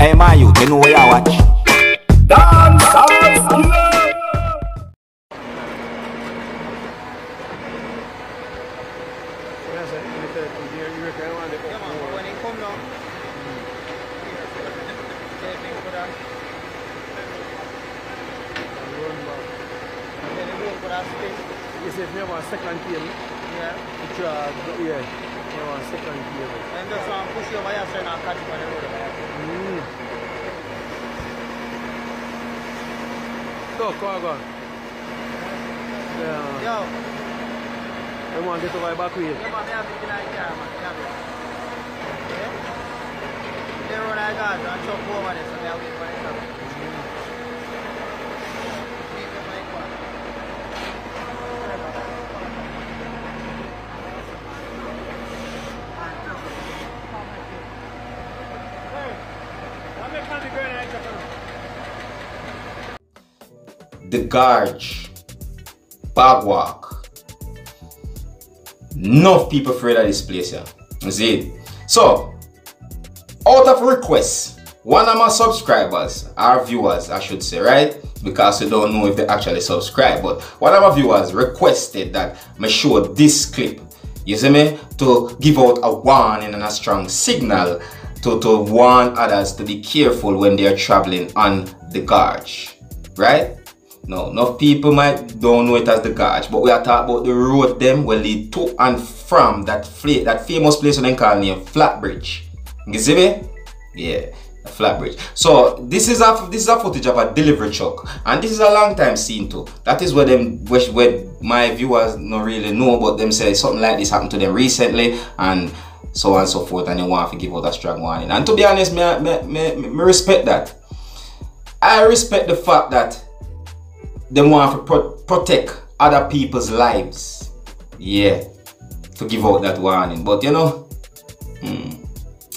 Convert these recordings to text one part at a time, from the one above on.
Hey, my youth, you know where you watch? Dance You said you want second game? Yeah. Yeah. You want second game. And just push your way and catch you on the road. Go on. Yeah. Yo. I want to get over back with you. Yeah, man, I have to get like that, man. Yeah? They roll like that and chop over this, so they have to wait for it. The Gorge, Bagwalk. Enough people afraid of this place here. You see? So, out of requests, one of my subscribers, our viewers, I should say, right? Because we don't know if they actually subscribe, but one of my viewers requested that I show this clip, you see me, to give out a warning and a strong signal to warn others to be careful when they are traveling on the Gorge, right? Now, enough people don't know it as the Gorge, but we are talking about the road them will lead to and from that famous place they call name Flatbridge. You see me? Yeah, Flatbridge. So this is a footage of a delivery truck, and this is a long time scene too. That is where my viewers don't really know, but them say something like this happened to them recently, and so on and so forth, and they want to give out a strong warning. And to be honest, me respect that. I respect the fact that they want to protect other people's lives. Yeah, to give out that warning. But you know,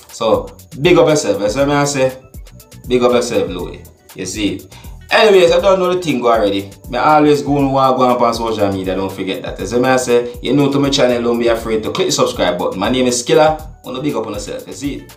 so big up yourself. That's what I say. Big up yourself, Louis. You see. Anyways, I don't know the thing already. I always go on social media. Don't forget that. As I say, you know to my channel, don't be afraid to click the subscribe button. My name is Skilla. I want to big up on yourself. You see.